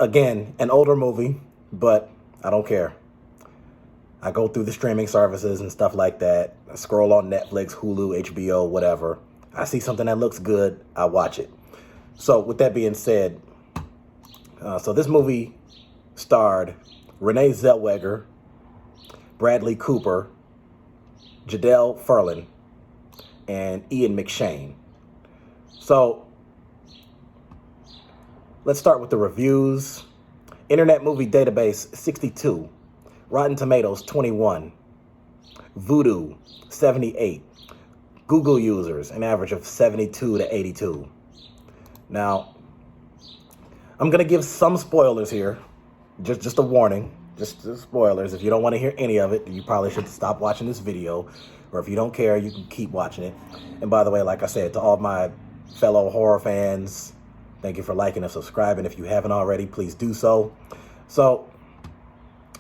Again, an older movie, but I don't care. I go through the streaming services and stuff like that. I scroll on Netflix, Hulu, HBO, whatever. I see something that looks good, I watch it. So with that being said, so this movie starred Renee Zellweger, Bradley Cooper, Jodelle Ferland, and Ian McShane. So let's start with the reviews. Internet Movie Database 62, Rotten Tomatoes 21, Vudu 78, Google users an average of 72 to 82. Now, I'm going to give some spoilers here. Just a warning. Just spoilers. If you don't want to hear any of it, you probably should stop watching this video. Or if you don't care, you can keep watching it. And by the way, like I said, to all my fellow horror fans, thank you for liking and subscribing. If you haven't already, please do so. So,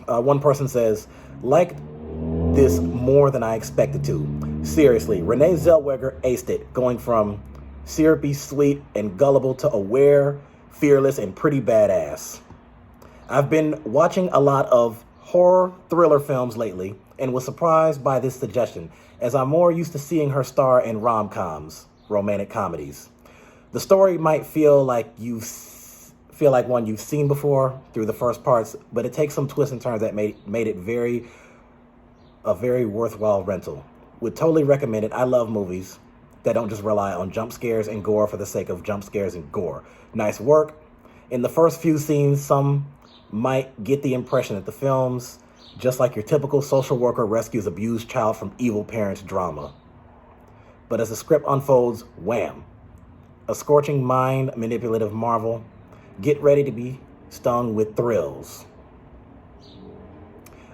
one person says, like this more than I expected to. Seriously, Renee Zellweger aced it, going from syrupy, sweet, and gullible to aware, fearless, and pretty badass. I've been watching a lot of horror thriller films lately and was surprised by this suggestion, as I'm more used to seeing her star in rom-coms, romantic comedies. The story might feel like one you've seen before through the first parts, but it takes some twists and turns that made it a very worthwhile rental. Would totally recommend it. I love movies that don't just rely on jump scares and gore for the sake of jump scares and gore. Nice work. In the first few scenes, some might get the impression that the film's just like your typical social worker rescues abused child from evil parents drama. But as the script unfolds, wham! A scorching mind manipulative marvel. Get ready to be stung with thrills.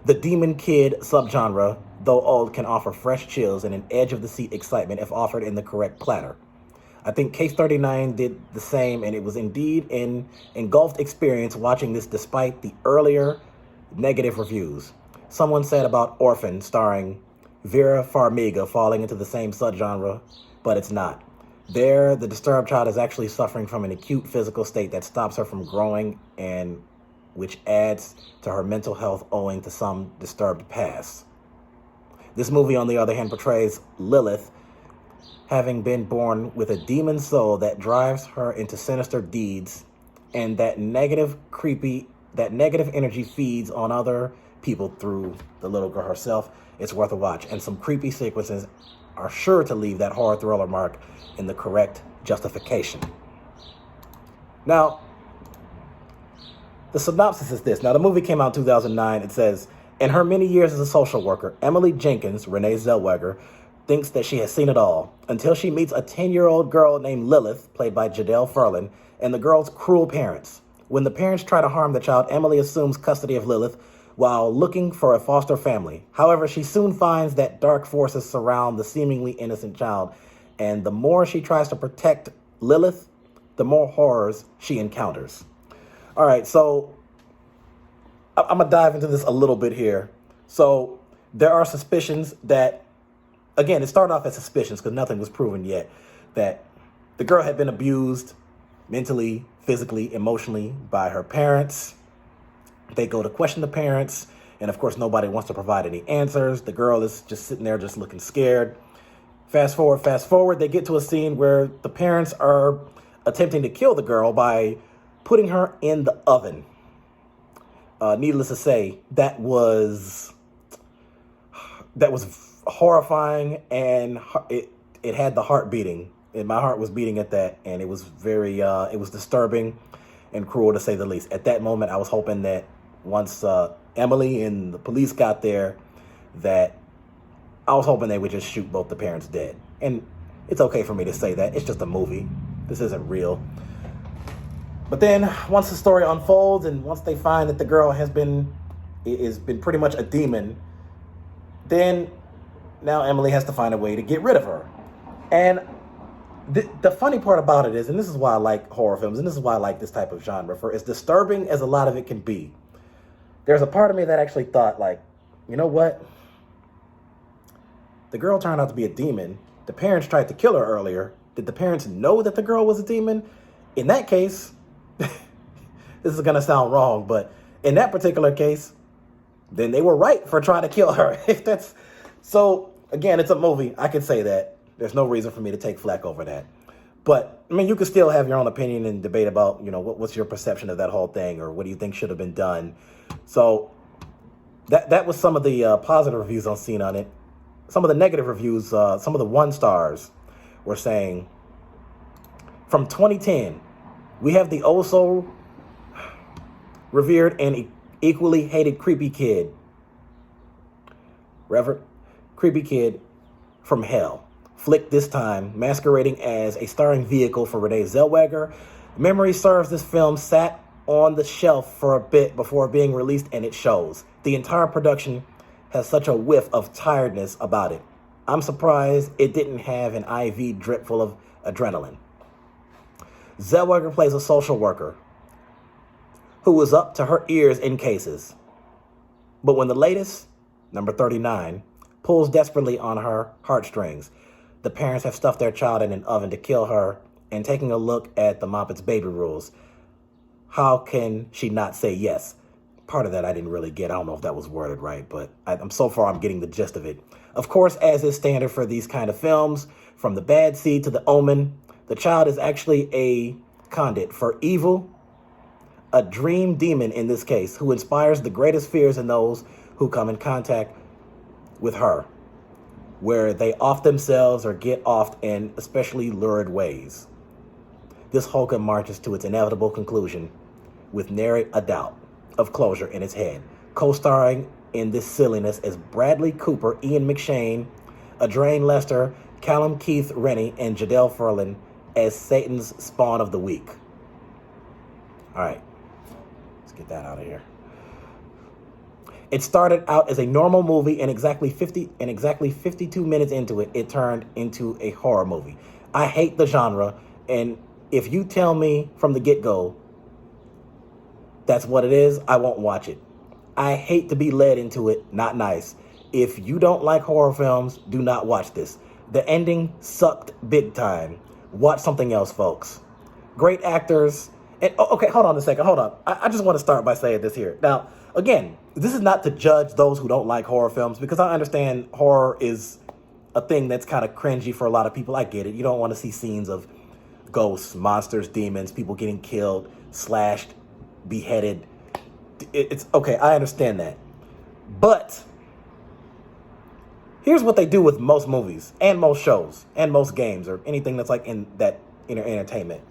The Demon Kid subgenre, though old, can offer fresh chills and an edge-of-the-seat excitement if offered in the correct platter. I think Case 39 did the same, and it was indeed an engulfed experience watching this despite the earlier negative reviews. Someone said about Orphan, starring Vera Farmiga, falling into the same subgenre, but it's not. There, the disturbed child is actually suffering from an acute physical state that stops her from growing and which adds to her mental health owing to some disturbed past. This movie, on the other hand, portrays Lilith having been born with a demon soul that drives her into sinister deeds, and that negative energy feeds on other people through the little girl herself. It's worth a watch, and some creepy sequences are sure to leave that horror thriller mark in the correct justification. Now, the synopsis is this. Now, the movie came out in 2009. It says, in her many years as a social worker, Emily Jenkins, Renee Zellweger, thinks that she has seen it all until she meets a 10-year-old girl named Lilith, played by Jodelle Ferland, and the girl's cruel parents. When the parents try to harm the child, Emily assumes custody of Lilith while looking for a foster family. However, she soon finds that dark forces surround the seemingly innocent child, and the more she tries to protect Lilith, the more horrors she encounters. All right, so I'm going to dive into this a little bit here. So there are suspicions that, again, it started off as suspicions because nothing was proven yet, that the girl had been abused mentally, physically, emotionally by her parents. They go to question the parents, and of course, nobody wants to provide any answers. The girl is just sitting there just looking scared. Fast forward, they get to a scene where the parents are attempting to kill the girl by putting her in the oven. Needless to say, that was horrifying, and it had the heart beating, and my heart was beating at that, and it was it was disturbing and cruel to say the least. At that moment, I was hoping that once Emily and the police got there, that I was hoping they would just shoot both the parents dead. And it's okay for me to say that. It's just a movie. This isn't real. But then once the story unfolds and once they find that the girl has been pretty much a demon, then now Emily has to find a way to get rid of her. And the funny part about it is, and this is why I like horror films, and this is why I like this type of genre, for as disturbing as a lot of it can be, there's a part of me that actually thought, like, you know what? The girl turned out to be a demon. The parents tried to kill her earlier. Did the parents know that the girl was a demon? In that case, this this is going to sound wrong, but in that particular case, then they were right for trying to kill her. If that's so, again, it's a movie. I can say that. There's no reason for me to take flack over that. But I mean, you can still have your own opinion and debate about, what's your perception of that whole thing, or what do you think should have been done. So that was some of the positive reviews I've seen on it. Some of the negative reviews, some of the 1 stars were saying, from 2010, we have the also revered and equally hated creepy kid, Reverend creepy kid from hell, flick this time masquerading as a starring vehicle for Renee Zellweger. Memory serves, this film sat on the shelf for a bit before being released, and it shows. The entire production has such a whiff of tiredness about it. I'm surprised it didn't have an IV drip full of adrenaline. Zellweger plays a social worker who was up to her ears in cases. But when the latest, number 39, pulls desperately on her heartstrings, the parents have stuffed their child in an oven to kill her, and taking a look at the Muppets baby rules, how can she not say yes? Part of that I didn't really get. I don't know if that was worded right, but I'm getting the gist of it. Of course, as is standard for these kind of films, from The Bad Seed to The Omen, the child is actually a conduit for evil, a dream demon in this case, who inspires the greatest fears in those who come in contact with her, where they off themselves or get off in especially lurid ways. This Holcomb marches to its inevitable conclusion with nary a doubt of closure in its head. Co-starring in this silliness as Bradley Cooper, Ian McShane, Adrienne Lester, Callum Keith Rennie, and Jodelle Ferland as Satan's spawn of the week. All right, let's get that out of here. It started out as a normal movie, and exactly 52 minutes into it, it turned into a horror movie. I hate the genre, and if you tell me from the get-go that's what it is, I won't watch it. I hate to be led into it. Not nice. If you don't like horror films, do not watch this. The ending sucked big time. Watch something else, folks. Great actors. And okay, hold on a second. Hold on. I just want to start by saying this here. Now, again, this is not to judge those who don't like horror films, because I understand horror is a thing that's kind of cringy for a lot of people. I get it. You don't want to see scenes of ghosts, monsters, demons, people getting killed, slashed, beheaded. It's okay. I understand that. But here's what they do with most movies and most shows and most games or anything that's like in that entertainment.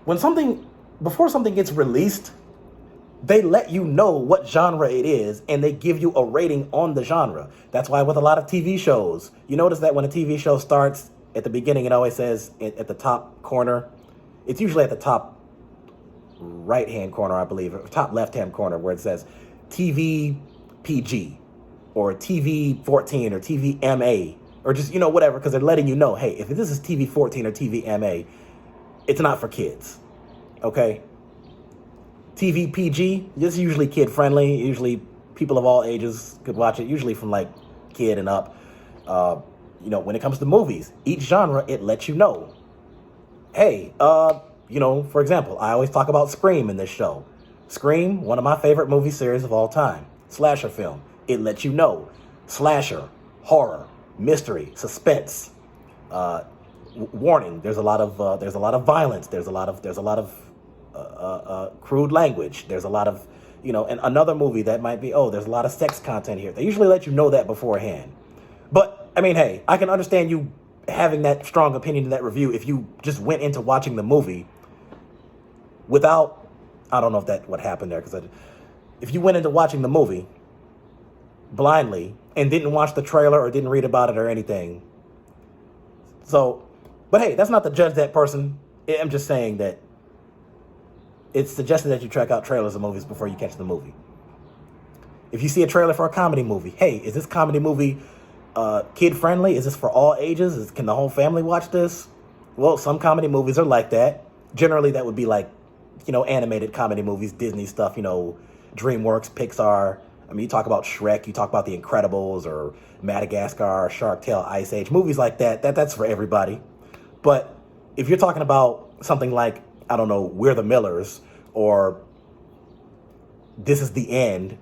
Before something gets released, they let you know what genre it is, and they give you a rating on the genre. That's why with a lot of TV shows, you notice that when a TV show starts, at the beginning, it always says at the top corner, it's usually at the top right-hand corner, I believe, or top left-hand corner, where it says TV PG or TV 14 or TV MA, or just, whatever, because they're letting you know, hey, if this is TV 14 or TV MA, it's not for kids, okay? TV PG, this is usually kid-friendly. Usually people of all ages could watch it, usually from, like, kid and up. When it comes to movies, each genre, it lets you know. Hey, for example, I always talk about Scream in this show. Scream, one of my favorite movie series of all time. Slasher film. It lets you know. Slasher, horror, mystery, suspense. Warning, there's a lot of violence. There's a lot of crude language. There's a lot of, and another movie that might be, there's a lot of sex content here. They usually let you know that beforehand. But, I mean, hey, I can understand you having that strong opinion in that review if you just went into watching the movie without, I don't know if that what happened there, because if you went into watching the movie blindly and didn't watch the trailer or didn't read about it or anything. So, but hey, that's not to judge that person. I'm just saying that it's suggested that you check out trailers of movies before you catch the movie. If you see a trailer for a comedy movie, hey, is this comedy movie kid-friendly? Is this for all ages? Can the whole family watch this? Well, some comedy movies are like that. Generally, that would be like, animated comedy movies, Disney stuff, DreamWorks, Pixar. I mean, you talk about Shrek, you talk about The Incredibles or Madagascar, Shark Tale, Ice Age, movies like that. That's for everybody. But if you're talking about something like I don't know, We're the Millers, or This Is the End,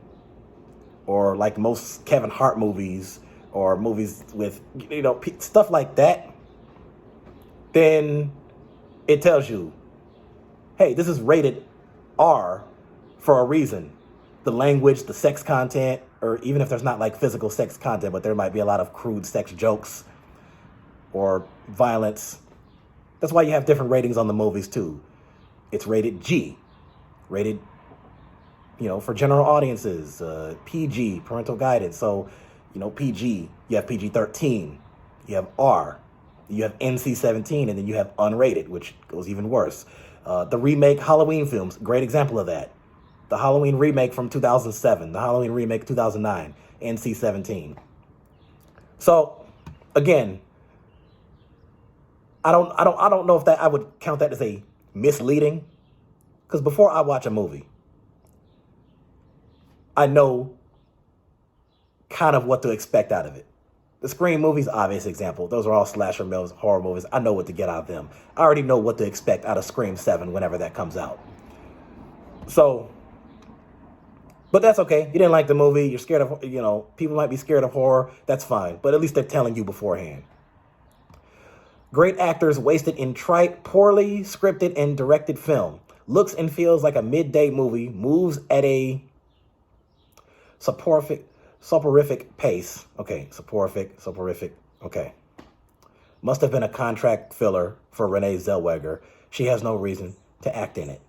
or like most Kevin Hart movies, or movies with, stuff like that, then it tells you, hey, this is rated R for a reason. The language, the sex content, or even if there's not like physical sex content, but there might be a lot of crude sex jokes or violence. That's why you have different ratings on the movies too. It's rated G, rated, for general audiences, PG, parental guidance. So, PG, you have PG-13, you have R, you have NC-17, and then you have unrated, which goes even worse. The remake Halloween films, great example of that. The Halloween remake from 2007, the Halloween remake 2009, NC-17. So, again, I don't know if I would count that as a misleading, because before I watch a movie, I know kind of what to expect out of it. The Scream movies, obvious example. Those are all slasher movies, horror movies. I know what to get out of them. I already know what to expect out of Scream 7 whenever that comes out. So, but that's okay. You didn't like the movie. You're scared of, people might be scared of horror. That's fine. But at least they're telling you beforehand. Great actors wasted in trite, poorly scripted and directed film. Looks and feels like a midday movie. Moves at a soporific pace. Okay, soporific. Okay. Must have been a contract filler for Renee Zellweger. She has no reason to act in it.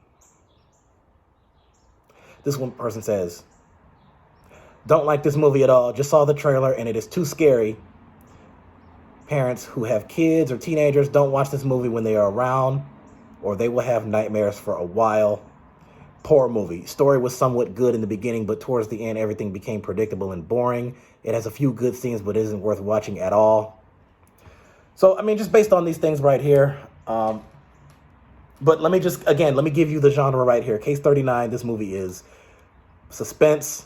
This one person says, don't like this movie at all. Just saw the trailer and it is too scary. Parents who have kids or teenagers, don't watch this movie when they are around, or they will have nightmares for a while. Poor movie. Story was somewhat good in the beginning, but towards the end, everything became predictable and boring. It has a few good scenes, but isn't worth watching at all. So, just based on these things right here. But let me give you the genre right here. Case 39, this movie is suspense,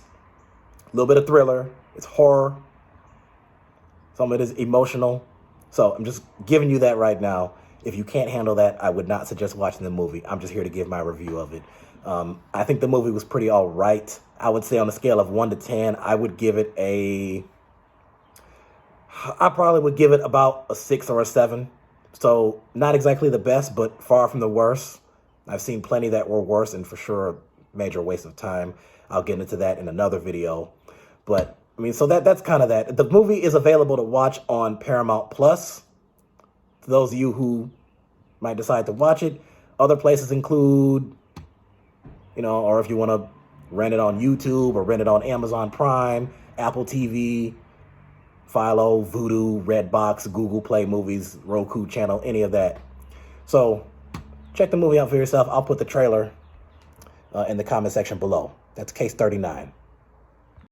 a little bit of thriller. It's horror. Some of it is emotional. So I'm just giving you that right now. If you can't handle that, I would not suggest watching the movie. I'm just here to give my review of it. I think the movie was pretty all right. I would say on a scale of 1 to 10, I probably would give it about a 6 or a 7. So not exactly the best, but far from the worst. I've seen plenty that were worse, and for sure, major waste of time. I'll get into that in another video. But so that's kind of that. The movie is available to watch on Paramount Plus. For those of you who might decide to watch it, other places include, or if you want to rent it on YouTube or rent it on Amazon Prime, Apple TV, Philo, Vudu, Redbox, Google Play Movies, Roku channel, any of that. So check the movie out for yourself. I'll put the trailer in the comment section below. That's Case 39.